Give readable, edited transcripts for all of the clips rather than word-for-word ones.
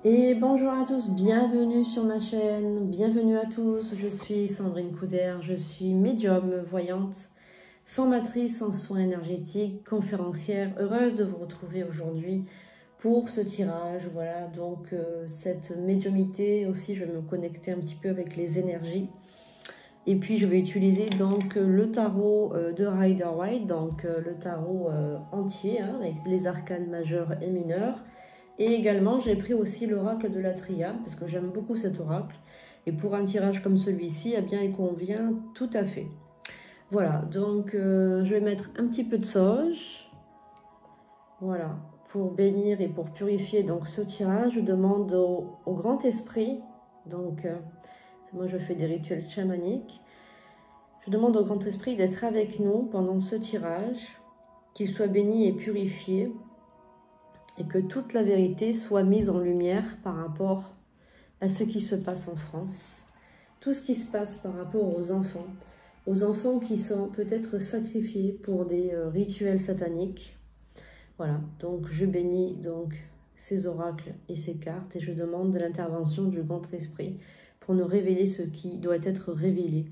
Et bonjour à tous, bienvenue sur ma chaîne, bienvenue à tous, je suis Sandrine Couder, je suis médium, voyante, formatrice en soins énergétiques, conférencière, heureuse de vous retrouver aujourd'hui pour ce tirage. Voilà, donc cette médiumité aussi, je vais me connecter un petit peu avec les énergies. Et puis je vais utiliser donc le tarot de Rider-Waite, donc le tarot entier, hein, avec les arcanes majeurs et mineurs. Et également, j'ai pris aussi l'oracle de la Triade, parce que j'aime beaucoup cet oracle. Et pour un tirage comme celui-ci, eh bien, il convient tout à fait. Voilà, donc je vais mettre un petit peu de sauge. Voilà, pour bénir et pour purifier donc ce tirage, je demande au grand esprit, donc moi je fais des rituels chamaniques, je demande au grand esprit d'être avec nous pendant ce tirage, qu'il soit béni et purifié, et que toute la vérité soit mise en lumière par rapport à ce qui se passe en France, tout ce qui se passe par rapport aux enfants qui sont peut-être sacrifiés pour des rituels sataniques. Voilà, donc je bénis donc ces oracles et ces cartes et je demande de l'intervention du grand esprit pour nous révéler ce qui doit être révélé.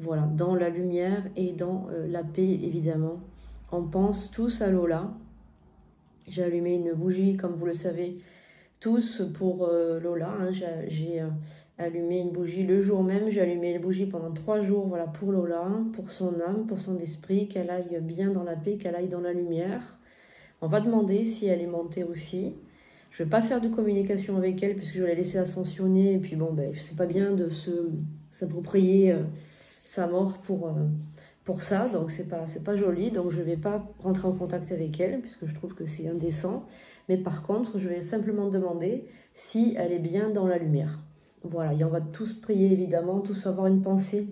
Voilà, dans la lumière et dans la paix évidemment. On pense tous à Lola. J'ai allumé une bougie, comme vous le savez, tous pour Lola. Hein. J'ai allumé une bougie le jour même. J'ai allumé une bougie pendant 3 jours, voilà, pour Lola, pour son âme, pour son esprit, qu'elle aille bien dans la paix, qu'elle aille dans la lumière. On va demander si elle est montée aussi. Je ne vais pas faire de communication avec elle puisque je vais la laisser ascensionner. Et puis bon, ben, c'est pas bien de s'approprier sa mort pour ça, donc c'est pas joli, donc je ne vais pas rentrer en contact avec elle, puisque je trouve que c'est indécent, mais par contre, je vais simplement demander si elle est bien dans la lumière. Voilà, et on va tous prier évidemment, tous avoir une pensée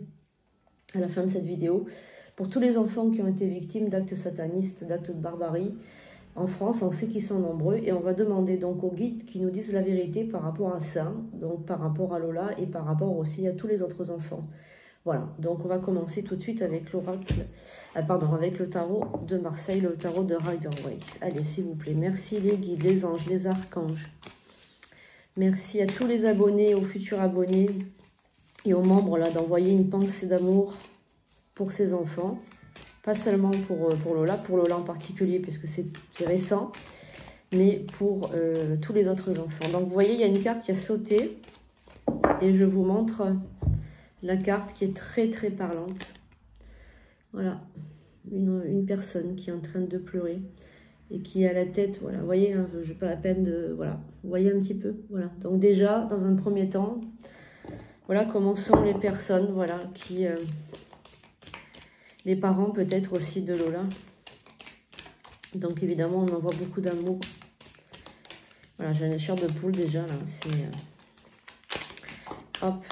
à la fin de cette vidéo, pour tous les enfants qui ont été victimes d'actes satanistes, d'actes de barbarie. En France, on sait qu'ils sont nombreux, et on va demander donc aux guides qui nous disent la vérité par rapport à ça, donc par rapport à Lola, et par rapport aussi à tous les autres enfants. Voilà, donc on va commencer tout de suite avec l'oracle, avec le tarot de Marseille, le tarot de Rider-Waite. Allez, s'il vous plaît, merci les guides, les anges, les archanges. Merci à tous les abonnés, aux futurs abonnés et aux membres là d'envoyer une pensée d'amour pour ces enfants. Pas seulement pour Lola en particulier, puisque c'est récent, mais pour tous les autres enfants. Donc vous voyez, il y a une carte qui a sauté et je vous montre la carte qui est très très parlante. Voilà, une personne qui est en train de pleurer et qui a la tête, voilà, vous voyez, hein, je n'ai pas la peine de, voilà, vous voyez un petit peu, voilà. Donc déjà, dans un premier temps, voilà comment sont les personnes, voilà, qui, les parents peut-être aussi de Lola. Donc évidemment, on envoie beaucoup d'amour. Voilà, j'ai une chair de poule déjà, là, c'est... hop.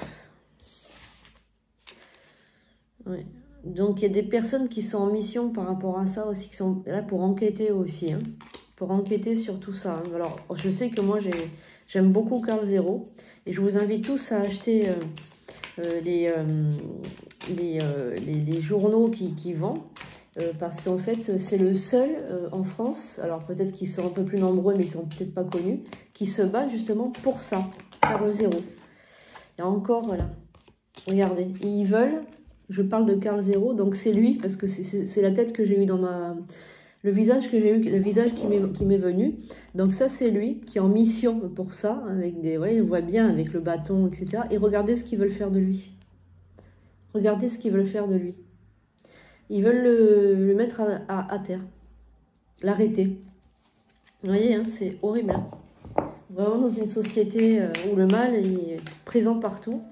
Ouais. Donc, il y a des personnes qui sont en mission par rapport à ça aussi, qui sont là pour enquêter aussi, hein, pour enquêter sur tout ça. Hein. Alors, je sais que moi, j'aime beaucoup Carl Zero, et je vous invite tous à acheter les journaux qui vend, parce qu'en fait, c'est le seul en France, alors peut-être qu'ils sont un peu plus nombreux, mais ils sont peut-être pas connus, qui se bat justement pour ça, Carl Zero. Et encore, voilà, regardez, ils veulent... Je parle de Carl Zero, donc c'est lui, parce que c'est la tête que j'ai eue dans ma... Le visage que j'ai eu, le visage qui m'est venu. Donc ça, c'est lui qui est en mission pour ça, avec des... Ouais, on voit bien avec le bâton, etc. Et regardez ce qu'ils veulent faire de lui. Regardez ce qu'ils veulent faire de lui. Ils veulent le mettre à terre. L'arrêter. Vous voyez, hein, c'est horrible. Hein. Vraiment dans une société où le mal est présent partout.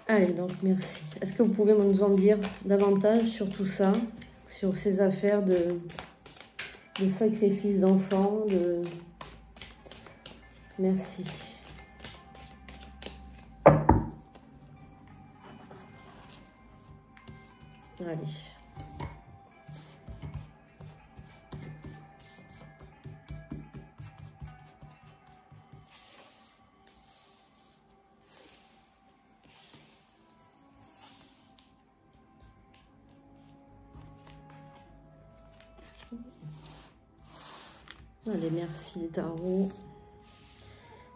Allez, donc merci. Est-ce que vous pouvez nous en dire davantage sur tout ça, sur ces affaires de sacrifice d'enfants, de... Merci. Allez. Allez, merci les tarots.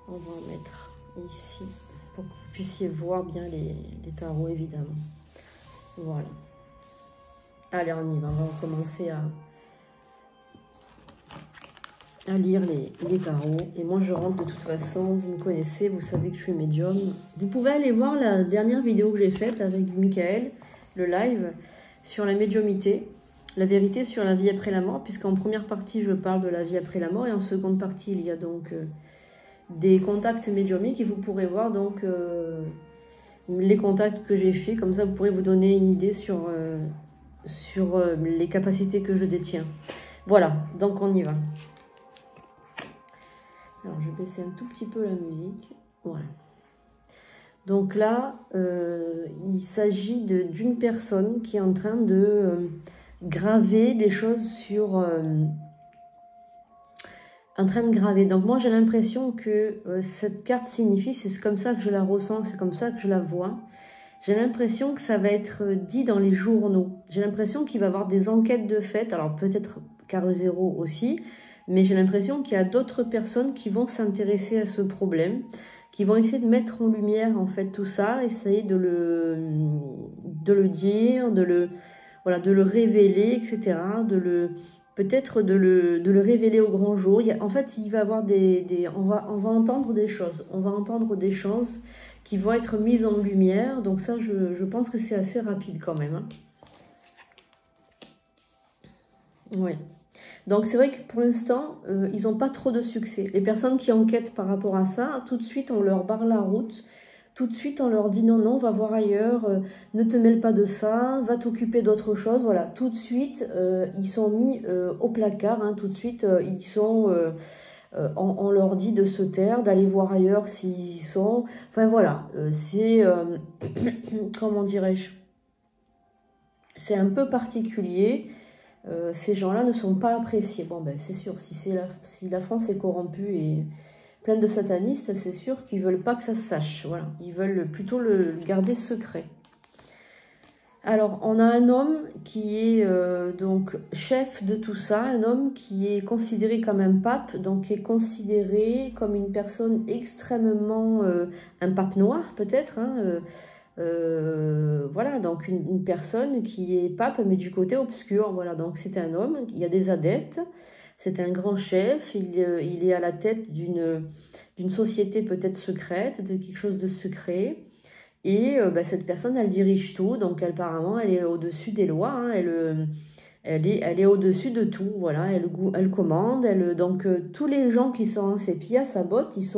On va en mettre ici pour que vous puissiez voir bien les tarots, évidemment. Voilà. Allez, on y va. On va commencer à lire les tarots. Et moi, je rentre de toute façon. Vous me connaissez, vous savez que je suis médium. Vous pouvez aller voir la dernière vidéo que j'ai faite avec Michael, le live, sur la médiumité. La vérité sur la vie après la mort, puisqu'en première partie, je parle de la vie après la mort. Et en seconde partie, il y a donc des contacts médiumiques. Et vous pourrez voir donc les contacts que j'ai faits. Comme ça, vous pourrez vous donner une idée sur les capacités que je détiens. Voilà, donc on y va. Alors, je vais baisser un tout petit peu la musique. Voilà. Donc là, il s'agit d'une personne qui est en train de graver des choses sur... en train de graver. Donc moi, j'ai l'impression que cette carte signifie, c'est comme ça que je la ressens, c'est comme ça que je la vois. J'ai l'impression que ça va être dit dans les journaux. J'ai l'impression qu'il va y avoir des enquêtes de fait. Alors peut-être Carl Zéro aussi. Mais j'ai l'impression qu'il y a d'autres personnes qui vont s'intéresser à ce problème, qui vont essayer de mettre en lumière en fait tout ça, essayer de le dire, de le révéler, etc. Peut-être de le révéler au grand jour. En fait, il va y avoir on va entendre des choses. On va entendre des choses qui vont être mises en lumière. Donc ça, je pense que c'est assez rapide quand même. Hein. Oui. Donc c'est vrai que pour l'instant, ils n'ont pas trop de succès. Les personnes qui enquêtent par rapport à ça, tout de suite on leur barre la route, tout de suite on leur dit non, non, va voir ailleurs, ne te mêle pas de ça, va t'occuper d'autre chose. Voilà, tout de suite ils sont mis au placard, hein, tout de suite ils sont, on leur dit de se taire, d'aller voir ailleurs s'ils sont. Enfin voilà, c'est, comment dirais-je, c'est un peu particulier. Ces gens-là ne sont pas appréciés. Bon, ben, c'est sûr, si la France est corrompue et pleine de satanistes, c'est sûr qu'ils ne veulent pas que ça se sache. Voilà. Ils veulent plutôt le garder secret. Alors, on a un homme qui est donc chef de tout ça, un homme qui est considéré comme un pape, donc qui est considéré comme une personne extrêmement... un pape noir, peut-être, hein, voilà, donc une personne qui est pape, mais du côté obscur. Voilà, donc c'est un homme, il y a des adeptes, c'est un grand chef, il est à la tête d'une société peut-être secrète, de quelque chose de secret. Et cette personne, elle dirige tout, donc apparemment, elle est au-dessus des lois, hein, elle est au-dessus de tout, voilà, elle commande, donc tous les gens qui sont à ses pieds, à sa botte, ils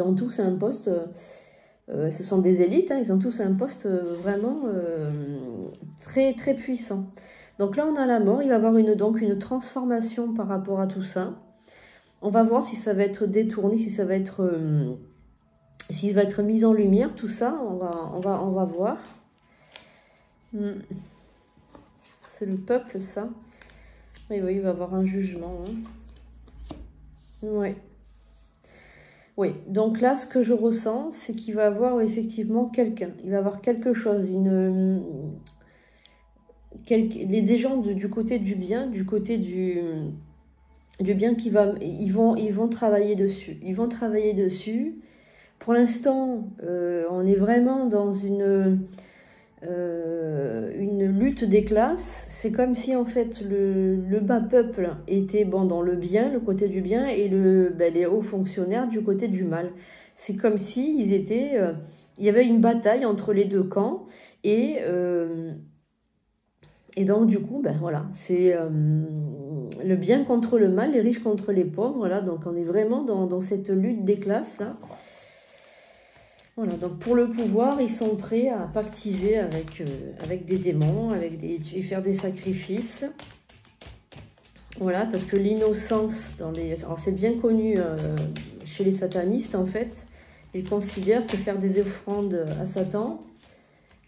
ont tous un poste... ce sont des élites, hein, ils ont tous un poste vraiment très, très puissant. Donc là, on a la mort, il va y avoir donc une transformation par rapport à tout ça. On va voir si ça va être détourné, si ça va être, s'il va être mis en lumière, tout ça, on va voir. C'est le peuple, ça. Oui, oui, il va y avoir un jugement. Hein. Ouais. Oui, donc là, ce que je ressens, c'est qu'il va y avoir effectivement quelqu'un. Il va y avoir quelque chose, des gens du côté du bien, du côté du bien ils vont travailler dessus. Ils vont travailler dessus. Pour l'instant, on est vraiment dans une lutte des classes. C'est comme si en fait le bas peuple était dans le bien, le côté du bien, et les hauts fonctionnaires du côté du mal. C'est comme si il y avait une bataille entre les deux camps, et donc du coup, voilà, c'est le bien contre le mal, les riches contre les pauvres. Voilà, donc on est vraiment dans cette lutte des classes là. Voilà, donc pour le pouvoir, ils sont prêts à pactiser avec des démons, et faire des sacrifices. Voilà, parce que l'innocence, alors c'est bien connu chez les satanistes en fait, ils considèrent que faire des offrandes à Satan,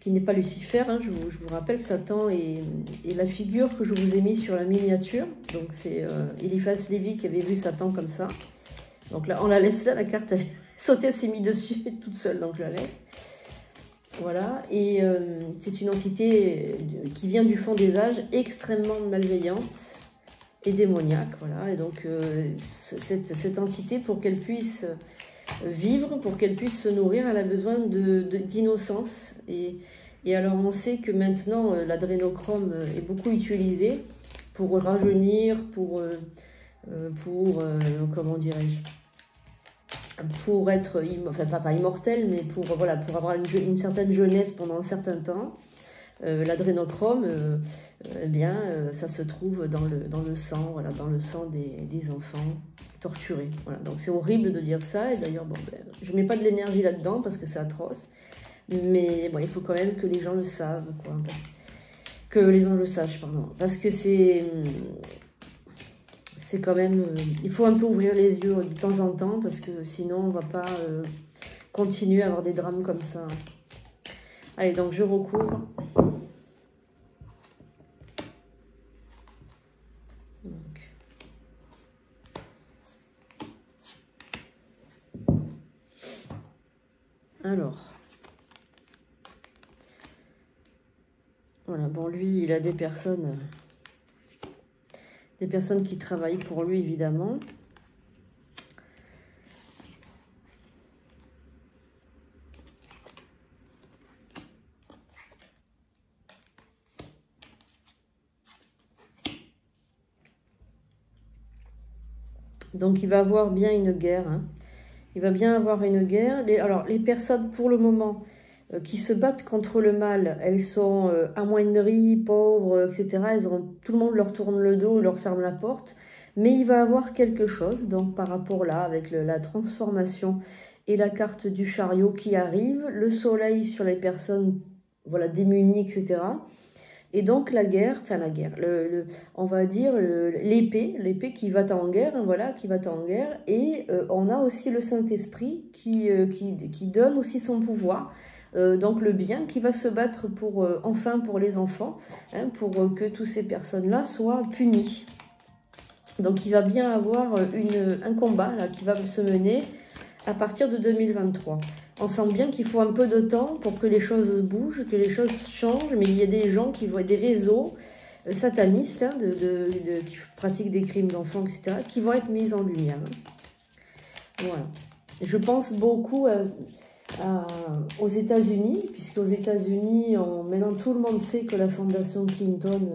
qui n'est pas Lucifer, hein, je vous rappelle, Satan est la figure que je vous ai mise sur la miniature. Donc c'est Eliphas Lévy qui avait vu Satan comme ça. Donc là, on la laisse là, la carte... Sauter s'est mis dessus toute seule, donc je la laisse. Voilà, et c'est une entité qui vient du fond des âges, extrêmement malveillante, et démoniaque, voilà. Et donc, cette entité, pour qu'elle puisse vivre, pour qu'elle puisse se nourrir, elle a besoin d'innocence. Et alors, on sait que maintenant, l'adrénochrome est beaucoup utilisé pour rajeunir, comment dirais-je, pour être, enfin pas immortel, mais voilà, pour avoir une certaine jeunesse pendant un certain temps. L'adrénochrome, eh bien, ça se trouve dans le sang, voilà, dans le sang des enfants torturés. Voilà. Donc c'est horrible de dire ça, et d'ailleurs, bon, ben, je ne mets pas de l'énergie là-dedans parce que c'est atroce, mais bon, il faut quand même que les gens le savent, quoi. Que les gens le sachent, pardon, parce que c'est quand même, il faut un peu ouvrir les yeux de temps en temps, parce que sinon on ne va pas continuer à avoir des drames comme ça. Allez, donc je recouvre. Alors, voilà, bon, lui, il a des personnes qui travaillent pour lui, évidemment. Donc, il va avoir bien une guerre, hein. Il va bien avoir une guerre. Alors, les personnes, pour le moment, qui se battent contre le mal, elles sont amoindries, pauvres, etc. Tout le monde leur tourne le dos, leur ferme la porte. Mais il va avoir quelque chose, donc par rapport là, avec la transformation et la carte du chariot qui arrive, le soleil sur les personnes, voilà, démunies, etc. Et donc la guerre, enfin la guerre, on va dire l'épée qui va en guerre, hein, voilà, qui va en guerre. Et on a aussi le Saint-Esprit qui donne aussi son pouvoir. Donc le bien qui va se battre enfin pour les enfants, hein, pour que toutes ces personnes-là soient punies. Donc il va bien avoir un combat là, qui va se mener à partir de 2023. On sent bien qu'il faut un peu de temps pour que les choses bougent, que les choses changent, mais il y a des gens qui voient des réseaux satanistes, hein, qui pratiquent des crimes d'enfants, etc., qui vont être mis en lumière. Voilà. Je pense beaucoup aux États-Unis, puisqu'aux États-Unis, maintenant tout le monde sait que la fondation Clinton,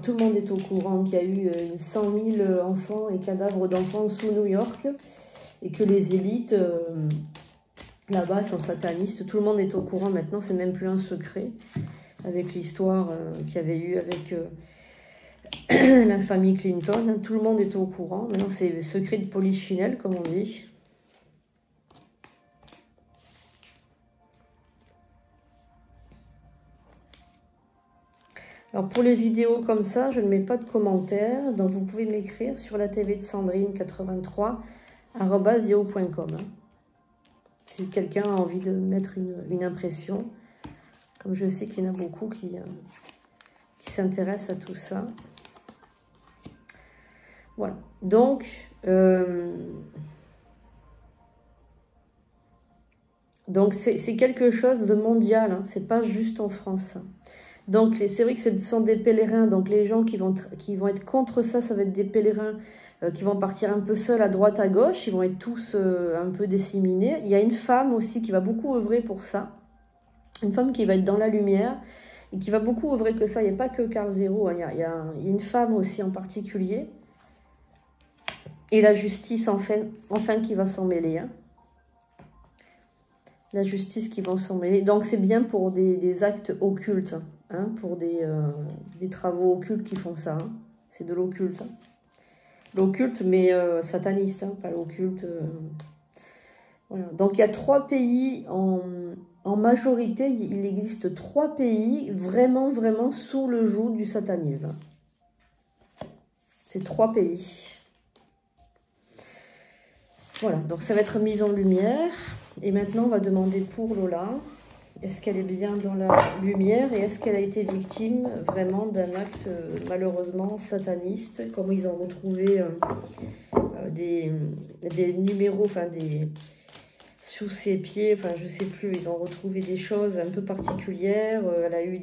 tout le monde est au courant qu'il y a eu 100 000 enfants et cadavres d'enfants sous New York, et que les élites là-bas sont satanistes. Tout le monde est au courant maintenant, c'est même plus un secret, avec l'histoire qu'il y avait eu avec la famille Clinton. Hein, tout le monde est au courant. Maintenant, c'est le secret de polichinelle, comme on dit. Alors, pour les vidéos comme ça, je ne mets pas de commentaires, donc vous pouvez m'écrire sur la TV de Sandrine83@yahoo.com. Hein. Si quelqu'un a envie de mettre une impression, comme je sais qu'il y en a beaucoup qui s'intéressent à tout ça. Voilà. Donc, c'est quelque chose de mondial, hein. C'est pas juste en France. Donc, c'est vrai que ce sont des pèlerins. Donc, les gens qui vont être contre ça, ça va être des pèlerins qui vont partir un peu seuls à droite, à gauche. Ils vont être tous un peu disséminés. Il y a une femme aussi qui va beaucoup œuvrer pour ça. Une femme qui va être dans la lumière et qui va beaucoup œuvrer que ça. Il n'y a pas que Carl Zero. Hein. Il y a une femme aussi en particulier. Et la justice, enfin qui va s'en mêler. Hein. La justice qui va s'en mêler. Donc, c'est bien pour des actes occultes. Hein, pour des travaux occultes qui font ça. Hein. C'est de l'occulte. Hein. L'occulte, mais sataniste, hein, pas l'occulte. Voilà. Donc, il y a 3 pays, en majorité, il existe 3 pays vraiment, vraiment sous le joug du satanisme. C'est 3 pays. Voilà, donc ça va être mis en lumière. Et maintenant, on va demander pour Lola. Est-ce qu'elle est bien dans la lumière et est-ce qu'elle a été victime vraiment d'un acte malheureusement sataniste? Comme ils ont retrouvé des numéros, enfin sous ses pieds, enfin je sais plus, ils ont retrouvé des choses un peu particulières. Elle a eu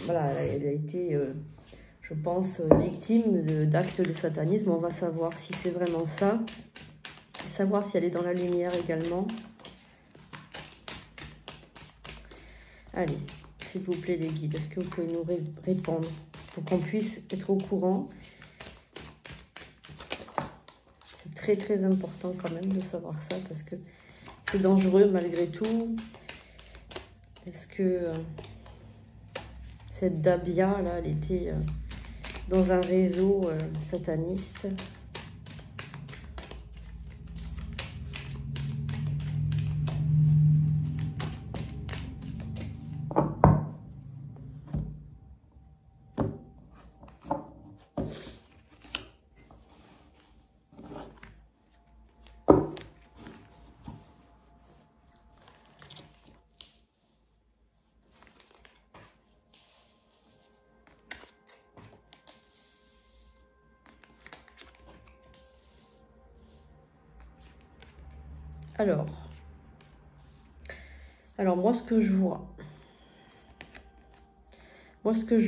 voilà, elle a été je pense, victime d'actes de satanisme. On va savoir si c'est vraiment ça. Et savoir si elle est dans la lumière également. Allez, s'il vous plaît les guides, est-ce que vous pouvez nous répondre pour qu'on puisse être au courant? C'est très très important quand même de savoir ça parce que c'est dangereux malgré tout. Est-ce que cette Dabia là, elle était dans un réseau sataniste? Alors moi ce que je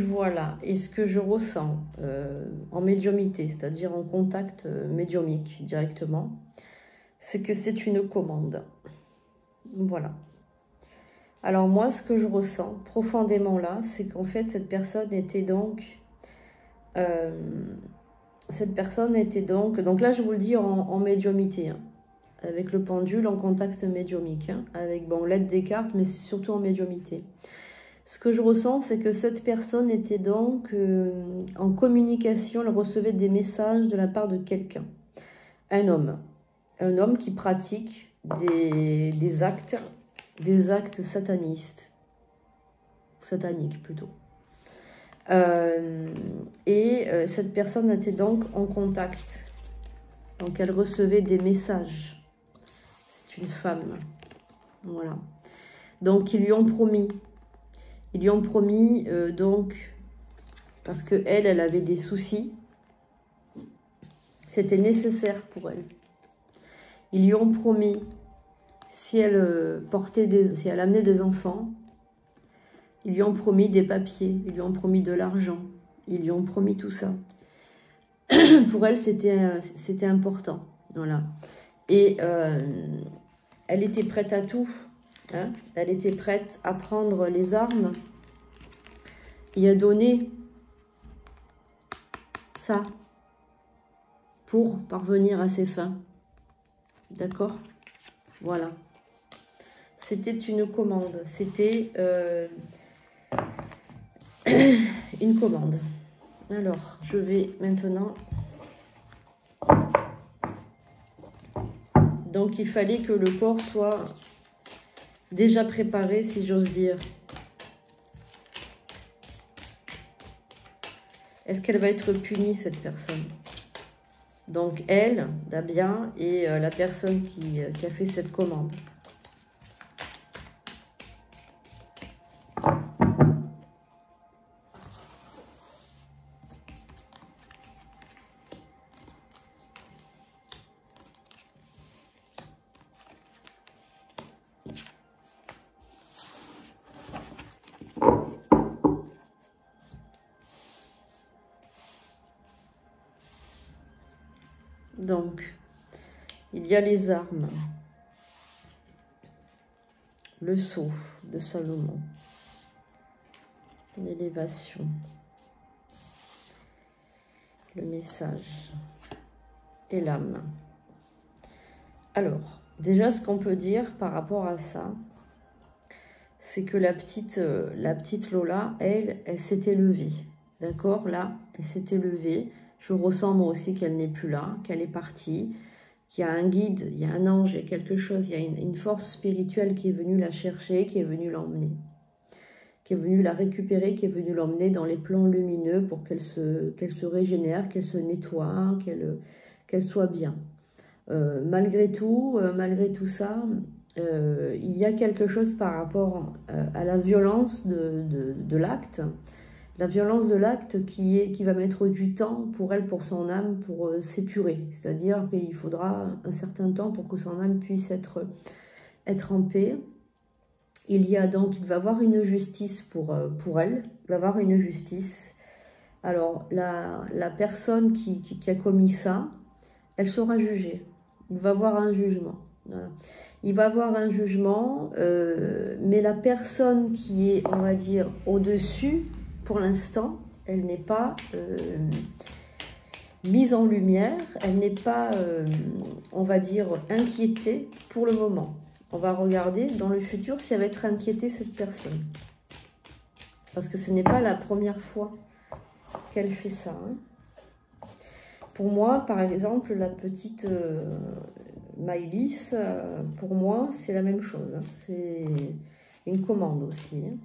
vois là et ce que je ressens en médiumité, c'est-à-dire en contact médiumique directement, c'est que c'est une commande. Voilà. Alors moi ce que je ressens profondément là, c'est qu'en fait cette personne était donc donc là je vous le dis en médiumité, hein, avec le pendule en contact médiumique, hein, avec bon, l'aide des cartes, mais c'est surtout en médiumité. Ce que je ressens, c'est que cette personne était donc en communication, elle recevait des messages de la part de quelqu'un, un homme qui pratique des actes satanistes, sataniques plutôt. Cette personne était donc en contact, donc elle recevait des messages. C'est une femme, voilà. Donc ils lui ont promis, donc, parce qu'elle avait des soucis, c'était nécessaire pour elle. Ils lui ont promis, si elle si elle amenait des enfants, ils lui ont promis des papiers, ils lui ont promis de l'argent, ils lui ont promis tout ça. Pour elle, c'était important, voilà. Et elle était prête à tout, hein. Elle était prête à prendre les armes et à donner ça pour parvenir à ses fins. D'accord? Voilà. C'était une commande. C'était une commande. Alors, je vais maintenant... Donc, il fallait que le corps soit déjà préparé, si j'ose dire. Est-ce qu'elle va être punie, cette personne? Donc, elle, Dabia, et la personne qui a fait cette commande. Donc, il y a les armes, le sceau de Salomon, l'élévation, le message et l'âme. Alors, déjà, ce qu'on peut dire par rapport à ça, c'est que la petite Lola, elle s'était levée. D'accord? Là, elle s'était levée. Je ressens moi aussi qu'elle n'est plus là, qu'elle est partie, qu'il y a un guide, il y a un ange, il y a quelque chose, il y a une force spirituelle qui est venue la chercher, qui est venue l'emmener, qui est venue la récupérer, qui est venue l'emmener dans les plans lumineux pour qu'elle se régénère, qu'elle se nettoie, qu'elle soit bien. Malgré tout ça, il y a quelque chose par rapport à la violence de l'acte. La violence de l'acte qui va mettre du temps pour elle, pour son âme, pour s'épurer. C'est-à-dire qu'il faudra un certain temps pour que son âme puisse être en paix. Il va avoir une justice pour elle. Il va avoir une justice Alors, la personne qui a commis ça, elle sera jugée. Il va avoir un jugement. Voilà. Il va avoir un jugement, mais la personne qui est, on va dire, au-dessus, pour l'instant, elle n'est pas mise en lumière, elle n'est pas, on va dire, inquiétée pour le moment. On va regarder dans le futur si elle va être inquiétée, cette personne. Parce que ce n'est pas la première fois qu'elle fait ça. Hein. Pour moi, par exemple, la petite Maëlys, pour moi, c'est la même chose. Hein. C'est une commande aussi. Hein.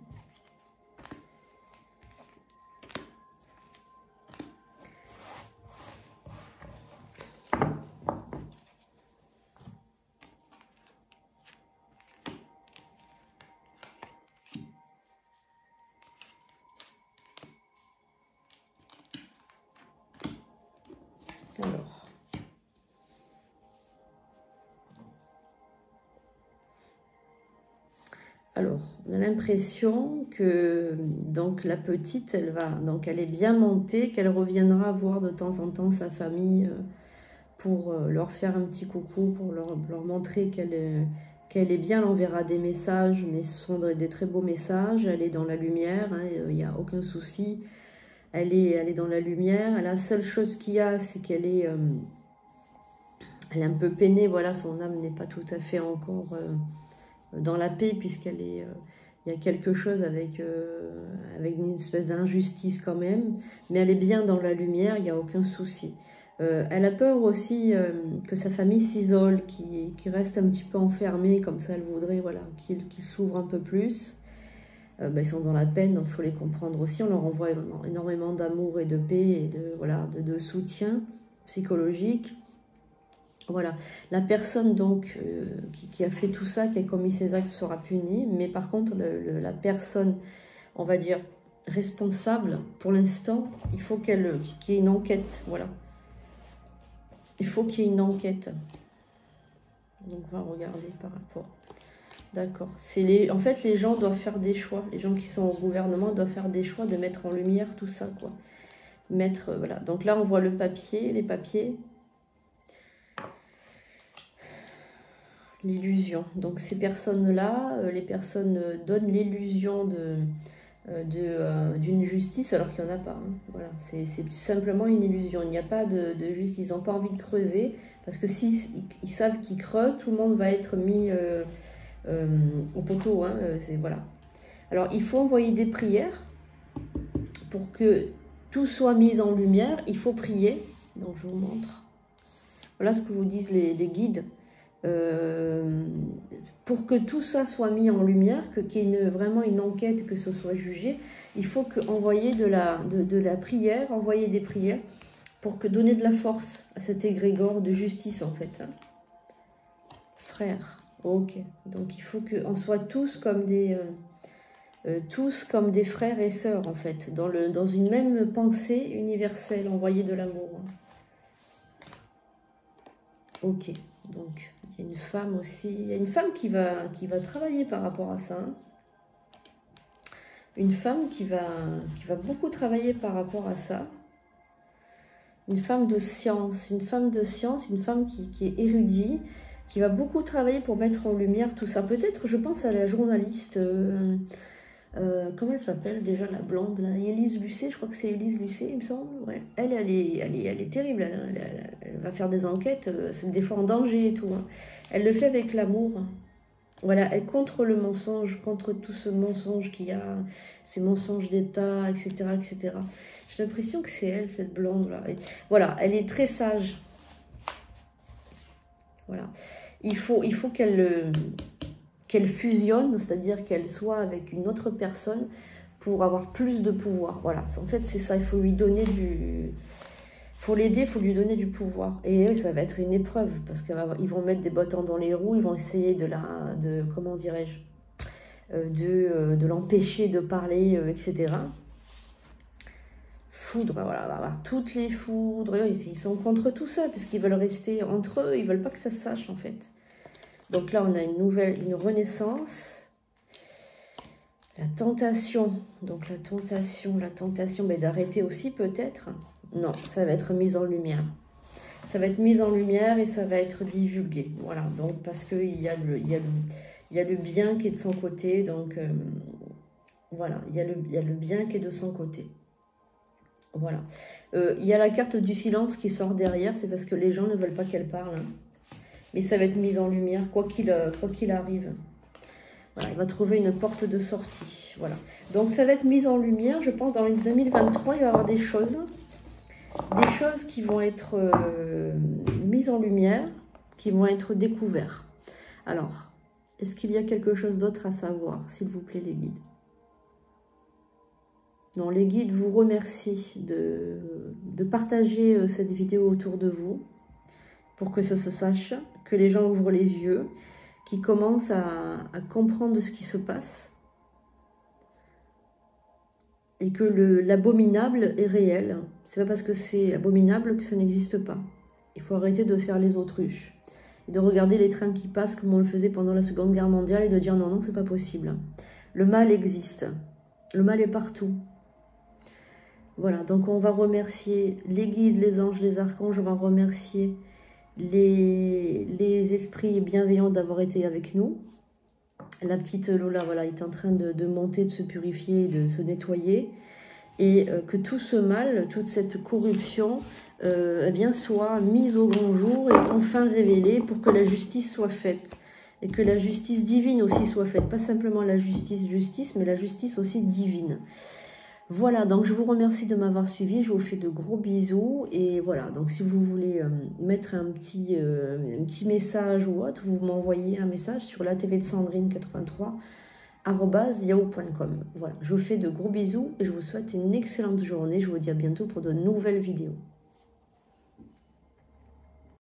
Alors, on a l'impression que donc la petite, elle est bien montée, qu'elle reviendra voir de temps en temps sa famille pour leur faire un petit coucou, pour leur montrer qu'elle est bien. Elle enverra des messages, mais ce sont des très beaux messages. Elle est dans la lumière, hein, il n'y a aucun souci. Elle est dans la lumière. La seule chose qu'il y a, c'est qu'elle est, elle est un peu peinée. Voilà, son âme n'est pas tout à fait encore dans la paix, puisqu'elle est, il y a quelque chose avec une espèce d'injustice quand même. Mais elle est bien dans la lumière, il n'y a aucun souci. Elle a peur aussi que sa famille s'isole, qu'il reste un petit peu enfermé, comme ça elle voudrait voilà, qu'il s'ouvre un peu plus. Ils sont dans la peine, donc il faut les comprendre aussi. On leur envoie énormément d'amour et de paix et de soutien psychologique. Voilà, la personne donc qui a fait tout ça, qui a commis ces actes sera punie, mais par contre la personne, on va dire, responsable, pour l'instant, il faut qu'il y ait une enquête, voilà. Il faut qu'il y ait une enquête. Donc on va regarder par rapport. D'accord. En fait, les gens doivent faire des choix. Les gens qui sont au gouvernement doivent faire des choix de mettre en lumière tout ça, quoi. Voilà. Donc là, on voit le papier, les papiers. L'illusion. Donc ces personnes-là, les personnes donnent l'illusion d'une justice alors qu'il n'y en a pas. Hein. Voilà, c'est tout simplement une illusion. Il n'y a pas de justice. Ils n'ont pas envie de creuser parce que s'ils savent qu'ils creusent, tout le monde va être mis au poteau. Hein. Voilà. Alors il faut envoyer des prières pour que tout soit mis en lumière. Il faut prier. Donc je vous montre. Voilà ce que vous disent les guides. Pour que tout ça soit mis en lumière, qu'il y ait vraiment une enquête, que ce soit jugé, il faut envoyer de la prière, envoyer des prières pour donner de la force à cet égrégore de justice en fait. Hein. Frères, ok. Donc il faut qu'on soit tous comme des frères et sœurs en fait, dans une même pensée universelle, envoyer de l'amour. Hein. Ok, donc il y a une femme aussi, il y a une femme qui va travailler par rapport à ça. Hein. Une femme qui va beaucoup travailler par rapport à ça. Une femme de science, une femme qui est érudite, qui va beaucoup travailler pour mettre en lumière tout ça. Peut-être, je pense à la journaliste, comment elle s'appelle déjà, la blonde, là, Élise Lucet, je crois que c'est Élise Lucet, il me semble. Ouais. Elle est terrible, elle va faire des enquêtes, se des fois en danger et tout. Hein. Elle le fait avec l'amour. Voilà, elle contre le mensonge, contre tout ce mensonge qu'il y a, ces mensonges d'État, etc., etc. J'ai l'impression que c'est elle, cette blonde-là. Voilà, elle est très sage. Voilà. Il faut qu'elle fusionne, c'est-à-dire qu'elle soit avec une autre personne pour avoir plus de pouvoir. Voilà, en fait, c'est ça, il faut lui donner du... Il faut l'aider, il faut lui donner du pouvoir. Et ça va être une épreuve, parce qu'ils vont mettre des bâtons dans les roues, ils vont essayer comment dirais-je, de l'empêcher de parler, etc. Foudre, voilà, on va avoir toutes les foudres, ils sont contre tout ça, parce qu'ils veulent rester entre eux, ils veulent pas que ça se sache, en fait. Donc là, on a une renaissance. La tentation, donc la tentation d'arrêter aussi peut-être. Non, ça va être mis en lumière. Ça va être mis en lumière et ça va être divulgué. Voilà, donc parce qu'il y a le bien qui est de son côté, donc voilà, il y a le bien qui est de son côté. Voilà. Il y a la carte du silence qui sort derrière, c'est parce que les gens ne veulent pas qu'elle parle. Hein. Mais ça va être mis en lumière, quoi qu'il arrive. Voilà, il va trouver une porte de sortie. Voilà. Donc ça va être mis en lumière, je pense, dans 2023, il va y avoir des choses qui vont être mises en lumière, qui vont être découvertes. Alors, est-ce qu'il y a quelque chose d'autre à savoir, s'il vous plaît, les guides? Non, les guides vous remercient de partager cette vidéo autour de vous pour que ça se sache, que les gens ouvrent les yeux, qu'ils commencent à comprendre ce qui se passe et que l'abominable est réel. C'est pas parce que c'est abominable que ça n'existe pas. Il faut arrêter de faire les autruches et de regarder les trains qui passent comme on le faisait pendant la Seconde Guerre mondiale et de dire non, non, c'est pas possible. Le mal existe. Le mal est partout. Voilà, donc on va remercier les guides, les anges, les archanges, on va remercier les esprits bienveillants d'avoir été avec nous. La petite Lola, voilà, est en train de monter, de se purifier, de se nettoyer. Et que tout ce mal, toute cette corruption, eh bien, soit mise au grand jour et enfin révélée pour que la justice soit faite. Et que la justice divine aussi soit faite. Pas simplement la justice, mais la justice aussi divine. Voilà, donc je vous remercie de m'avoir suivi, je vous fais de gros bisous, et voilà, donc si vous voulez mettre un petit message ou autre, vous m'envoyez un message sur la TV de Sandrine 83 @yahoo.com. Voilà, je vous fais de gros bisous et je vous souhaite une excellente journée, je vous dis à bientôt pour de nouvelles vidéos.